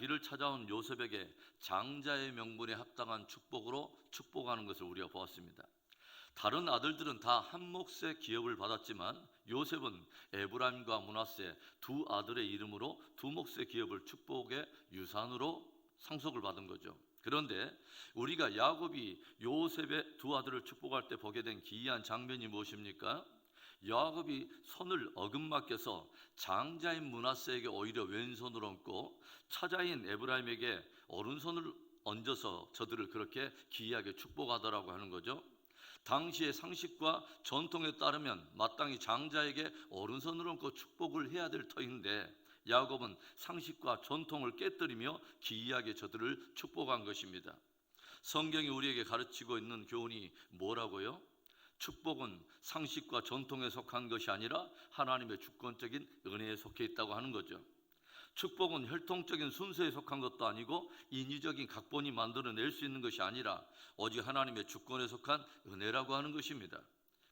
자기를 찾아온 요셉에게 장자의 명분에 합당한 축복으로 축복하는 것을 우리가 보았습니다. 다른 아들들은 다 한 몫의 기업을 받았지만 요셉은 에브라임과 므낫세 두 아들의 이름으로 두 몫의 기업을 축복의 유산으로 상속을 받은 거죠. 그런데 우리가 야곱이 요셉의 두 아들을 축복할 때 보게 된 기이한 장면이 무엇입니까? 야곱이 손을 어긋맞게서 장자인 므낫세에게 오히려 왼손을 얹고 차자인 에브라임에게 오른손을 얹어서 저들을 그렇게 기이하게 축복하더라고 하는 거죠. 당시의 상식과 전통에 따르면 마땅히 장자에게 오른손을 얹고 축복을 해야 될 터인데 야곱은 상식과 전통을 깨뜨리며 기이하게 저들을 축복한 것입니다. 성경이 우리에게 가르치고 있는 교훈이 뭐라고요? 축복은 상식과 전통에 속한 것이 아니라 하나님의 주권적인 은혜에 속해 있다고 하는 거죠. 축복은 혈통적인 순서에 속한 것도 아니고 인위적인 각본이 만들어낼 수 있는 것이 아니라 오직 하나님의 주권에 속한 은혜라고 하는 것입니다.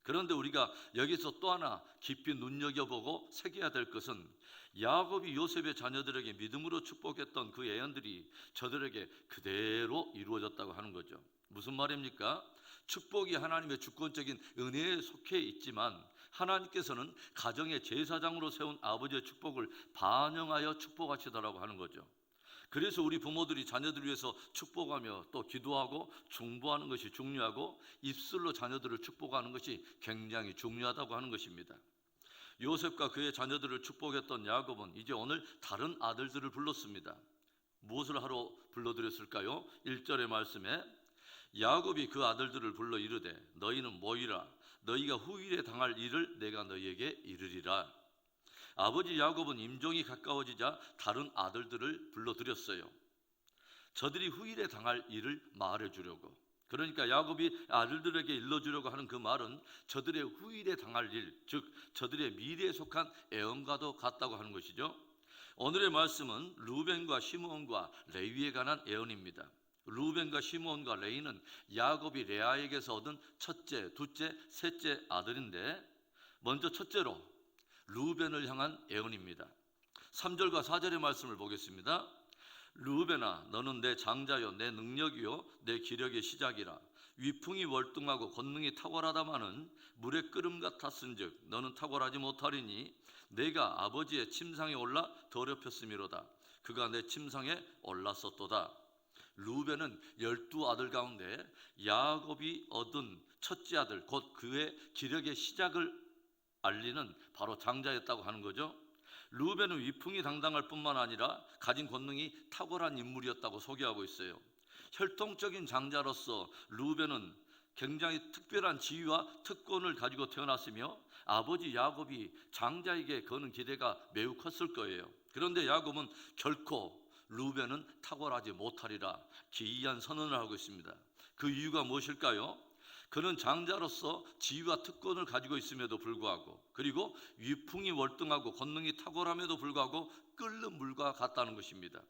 그런데 우리가 여기서 또 하나 깊이 눈여겨보고 새겨야 될 것은 야곱이 요셉의 자녀들에게 믿음으로 축복했던 그 예언들이 저들에게 그대로 이루어졌다고 하는 거죠. 무슨 말입니까? 축복이 하나님의 주권적인 은혜에 속해 있지만 하나님께서는 가정의 제사장으로 세운 아버지의 축복을 반영하여 축복하시더라고 하는 거죠. 그래서 우리 부모들이 자녀들을 위해서 축복하며 또 기도하고 중보하는 것이 중요하고 입술로 자녀들을 축복하는 것이 굉장히 중요하다고 하는 것입니다. 요셉과 그의 자녀들을 축복했던 야곱은 이제 오늘 다른 아들들을 불렀습니다. 무엇을 하러 불러드렸을까요? 1절의 말씀에 야곱이 그 아들들을 불러 이르되 너희는 모이라 너희가 후일에 당할 일을 내가 너희에게 이르리라. 아버지 야곱은 임종이 가까워지자 다른 아들들을 불러들였어요. 저들이 후일에 당할 일을 말해주려고. 그러니까 야곱이 아들들에게 일러주려고 하는 그 말은 저들의 후일에 당할 일, 즉 저들의 미래에 속한 애언과도 같다고 하는 것이죠. 오늘의 말씀은 루벤과 시므온과 레위에 관한 애언입니다. 루벤과 시므온과 레위는 야곱이 레아에게서 얻은 첫째, 둘째, 셋째 아들인데 먼저 첫째로 루벤을 향한 애언입니다. 3절과 4절의 말씀을 보겠습니다. 루벤아 너는 내 장자요 내 능력이요 내 기력의 시작이라. 위풍이 월등하고 권능이 탁월하다마는 물의 끓음 같았은즉 너는 탁월하지 못하리니 내가 아버지의 침상에 올라 더럽혔음이로다. 그가 내 침상에 올랐었도다. 루벤은 12아들 가운데 야곱이 얻은 첫째 아들 곧 그의 기력의 시작을 알리는 바로 장자였다고 하는 거죠. 루벤은 위풍이 당당할 뿐만 아니라 가진 권능이 탁월한 인물이었다고 소개하고 있어요. 혈통적인 장자로서 루벤은 굉장히 특별한 지위와 특권을 가지고 태어났으며 아버지 야곱이 장자에게 거는 기대가 매우 컸을 거예요. 그런데 야곱은 결코 루벤은 탁월하지 못하리라 기이한 선언을 하고 있습니다. 그 이유가 무엇일까요? 그는 장자로서 지위와 특권을 가지고 있음에도 불구하고 그리고 위풍이 월등하고 권능이 탁월함에도 불구하고 끓는 물과 같다는 것입니다.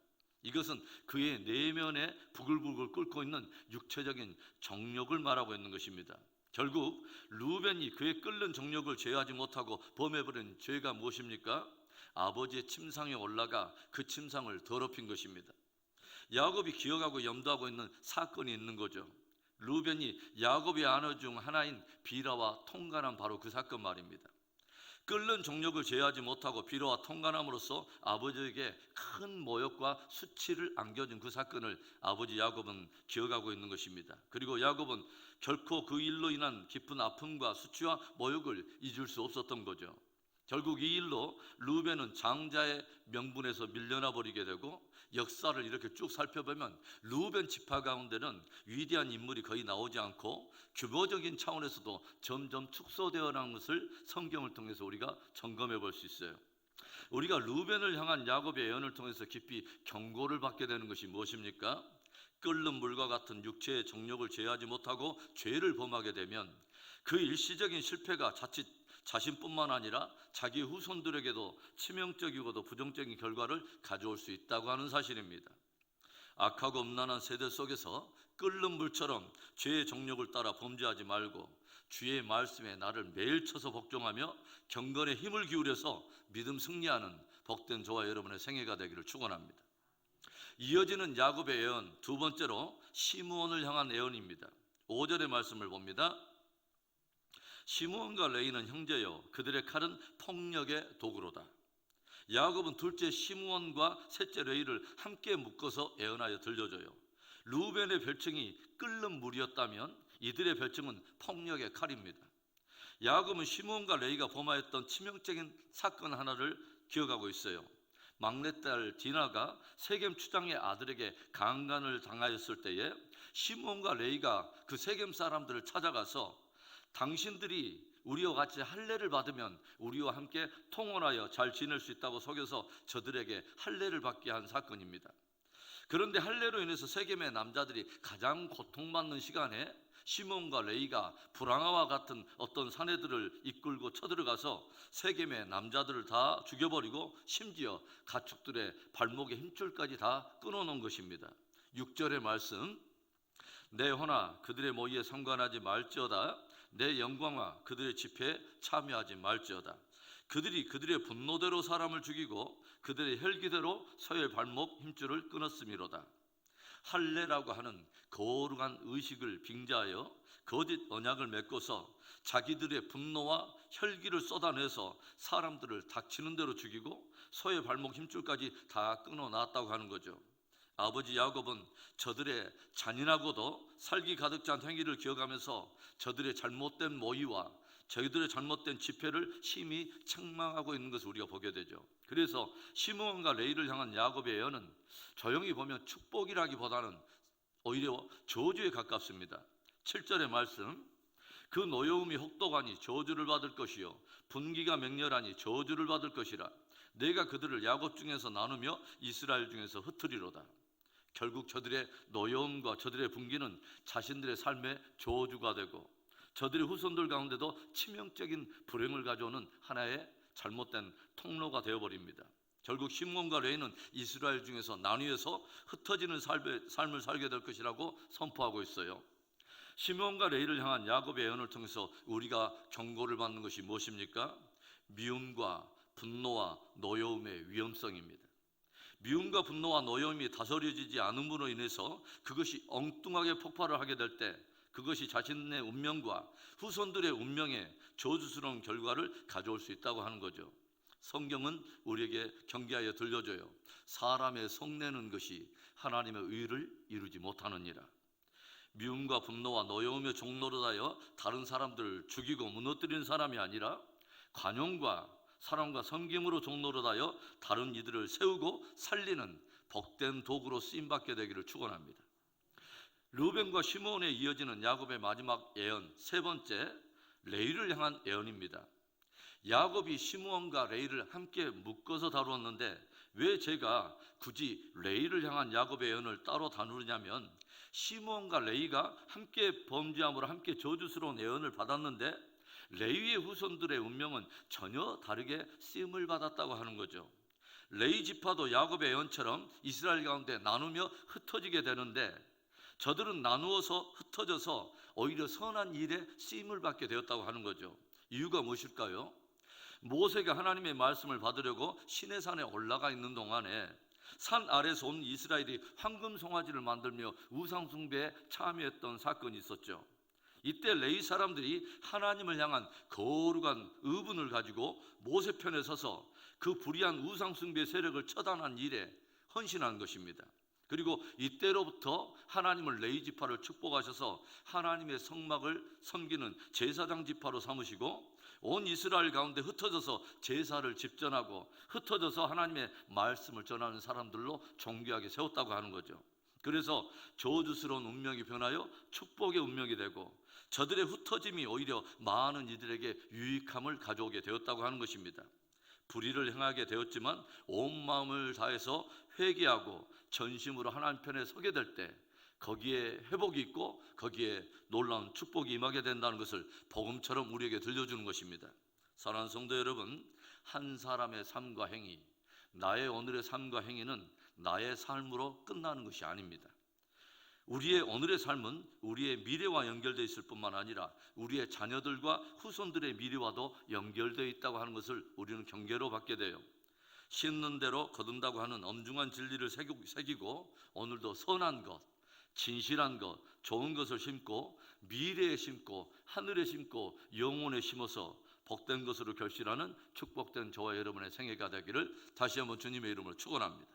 이것은 그의 내면에 부글부글 끓고 있는 육체적인 정욕을 말하고 있는 것입니다. 결국 루벤이 그의 끓는 정욕을 제어하지 못하고 범해버린 죄가 무엇입니까? 아버지의 침상에 올라가 그 침상을 더럽힌 것입니다. 야곱이 기억하고 염두하고 있는 사건이 있는 거죠. 루벤이 야곱의 아내 중 하나인 비라와 통간한 바로 그 사건 말입니다. 끓는 정욕을 제어하지 못하고 비라와 통간함으로써 아버지에게 큰 모욕과 수치를 안겨준 그 사건을 아버지 야곱은 기억하고 있는 것입니다. 그리고 야곱은 결코 그 일로 인한 깊은 아픔과 수치와 모욕을 잊을 수 없었던 거죠. 결국 이 일로 루벤은 장자의 명분에서 밀려나 버리게 되고 역사를 이렇게 쭉 살펴보면 루벤 지파 가운데는 위대한 인물이 거의 나오지 않고 규모적인 차원에서도 점점 축소되어 나가는 것을 성경을 통해서 우리가 점검해 볼 수 있어요. 우리가 루벤을 향한 야곱의 예언을 통해서 깊이 경고를 받게 되는 것이 무엇입니까? 끓는 물과 같은 육체의 정욕을 제어하지 못하고 죄를 범하게 되면 그 일시적인 실패가 자칫 자신뿐만 아니라 자기 후손들에게도 치명적이고도 부정적인 결과를 가져올 수 있다고 하는 사실입니다. 악하고 음란한 세대 속에서 끓는 물처럼 죄의 정욕을 따라 범죄하지 말고 주의 말씀에 나를 매일 쳐서 복종하며 경건에 힘을 기울여서 믿음 승리하는 복된 저와 여러분의 생애가 되기를 축원합니다. 이어지는 야곱의 예언, 두 번째로 시므온을 향한 예언입니다. 5절의 말씀을 봅니다. 시므온과 레이는 형제여 그들의 칼은 폭력의 도구로다. 야곱은 둘째 시므온과 셋째 레이를 함께 묶어서 예언하여 들려줘요. 루벤의 별칭이 끓는 물이었다면 이들의 별칭은 폭력의 칼입니다. 야곱은 시므온과 레이가 범하였던 치명적인 사건 하나를 기억하고 있어요. 막내딸 디나가 세겜 추장의 아들에게 강간을 당하였을 때에 시므온과 레이가 그 세겜 사람들을 찾아가서 당신들이 우리와 같이 할례를 받으면 우리와 함께 통혼하여 잘 지낼 수 있다고 속여서 저들에게 할례를 받게 한 사건입니다. 그런데 할례로 인해서 세겜의 남자들이 가장 고통받는 시간에 시므온과 레이가 불황아와 같은 어떤 사내들을 이끌고 쳐들어가서 세겜의 남자들을 다 죽여버리고 심지어 가축들의 발목의 힘줄까지 다 끊어놓은 것입니다. 6절의 말씀, 내 혼아 그들의 모의에 상관하지 말지어다. 내 영광아 그들의 집회에 참여하지 말지어다. 그들이 그들의 분노대로 사람을 죽이고 그들의 혈기대로 서의 발목 힘줄을 끊었음이로다. 할례라고 하는 거룩한 의식을 빙자하여 거짓 언약을 맺고서 자기들의 분노와 혈기를 쏟아내서 사람들을 닥치는 대로 죽이고 소의 발목 힘줄까지 다 끊어놨다고 하는 거죠. 아버지 야곱은 저들의 잔인하고도 살기 가득 찬 행위를 기억하면서 저들의 잘못된 모의와 저희들의 잘못된 집회를 심히 책망하고 있는 것을 우리가 보게 되죠. 그래서 시므온과 레이를 향한 야곱의 예언은 조용히 보면 축복이라기보다는 오히려 저주에 가깝습니다. 7절의 말씀, 그 노여움이 혹독하니 저주를 받을 것이요 분기가 맹렬하니 저주를 받을 것이라. 내가 그들을 야곱 중에서 나누며 이스라엘 중에서 흩으리로다. 결국 저들의 노여움과 저들의 분기는 자신들의 삶의 저주가 되고 저들의 후손들 가운데도 치명적인 불행을 가져오는 하나의 잘못된 통로가 되어버립니다. 결국 시므온과 레이는 이스라엘 중에서 나뉘어서 흩어지는 삶을 살게 될 것이라고 선포하고 있어요. 시므온과 레이를 향한 야곱의 예언을 통해서 우리가 경고를 받는 것이 무엇입니까? 미움과 분노와 노여움의 위험성입니다. 미움과 분노와 노여움이 다스려지지 않음으로 인해서 그것이 엉뚱하게 폭발을 하게 될 때 그것이 자신의 운명과 후손들의 운명에 저주스러운 결과를 가져올 수 있다고 하는 거죠. 성경은 우리에게 경계하여 들려줘요. 사람의 성내는 것이 하나님의 의를 이루지 못하느니라. 미움과 분노와 노여움의 종로로 하여 다른 사람들을 죽이고 무너뜨리는 사람이 아니라 관용과 사랑과 섬김으로 종로로 하여 다른 이들을 세우고 살리는 복된 도구로 쓰임받게 되기를 축원합니다. 르우벤과 시므온에 이어지는 야곱의 마지막 예언, 세 번째 레이를 향한 예언입니다. 야곱이 시므온과 레이를 함께 묶어서 다루었는데 왜 제가 굳이 레이를 향한 야곱의 예언을 따로 다루냐면 시므온과 레이가 함께 범죄함으로 함께 저주스러운 예언을 받았는데 레위의 후손들의 운명은 전혀 다르게 쓰임을 받았다고 하는 거죠. 레위 지파도 야곱의 예언처럼 이스라엘 가운데 나누며 흩어지게 되는데 저들은 나누어서 흩어져서 오히려 선한 일에 쓰임을 받게 되었다고 하는 거죠. 이유가 무엇일까요? 모세가 하나님의 말씀을 받으려고 시내산에 올라가 있는 동안에 산 아래서 온 이스라엘이 황금 송아지를 만들며 우상 숭배에 참여했던 사건이 있었죠. 이때 레위 사람들이 하나님을 향한 거룩한 의분을 가지고 모세 편에 서서 그 불의한 우상 숭배 세력을 처단한 일에 헌신한 것입니다. 그리고 이때로부터 하나님은 레위 지파를 축복하셔서 하나님의 성막을 섬기는 제사장 지파로 삼으시고 온 이스라엘 가운데 흩어져서 제사를 집전하고 흩어져서 하나님의 말씀을 전하는 사람들로 존귀하게 세웠다고 하는 거죠. 그래서 저주스러운 운명이 변하여 축복의 운명이 되고 저들의 흩어짐이 오히려 많은 이들에게 유익함을 가져오게 되었다고 하는 것입니다. 불의를 행하게 되었지만 온 마음을 다해서 회개하고 전심으로 하나님 편에 서게 될 때 거기에 회복이 있고 거기에 놀라운 축복이 임하게 된다는 것을 복음처럼 우리에게 들려주는 것입니다. 사랑하는 성도 여러분, 한 사람의 삶과 행위, 나의 오늘의 삶과 행위는 나의 삶으로 끝나는 것이 아닙니다. 우리의 오늘의 삶은 우리의 미래와 연결되어 있을 뿐만 아니라 우리의 자녀들과 후손들의 미래와도 연결되어 있다고 하는 것을 우리는 경계로 받게 돼요. 심는 대로 거둔다고 하는 엄중한 진리를 새기고 오늘도 선한 것, 진실한 것, 좋은 것을 심고 미래에 심고 하늘에 심고 영혼에 심어서 복된 것으로 결실하는 축복된 저와 여러분의 생애가 되기를 다시 한번 주님의 이름으로 축원합니다.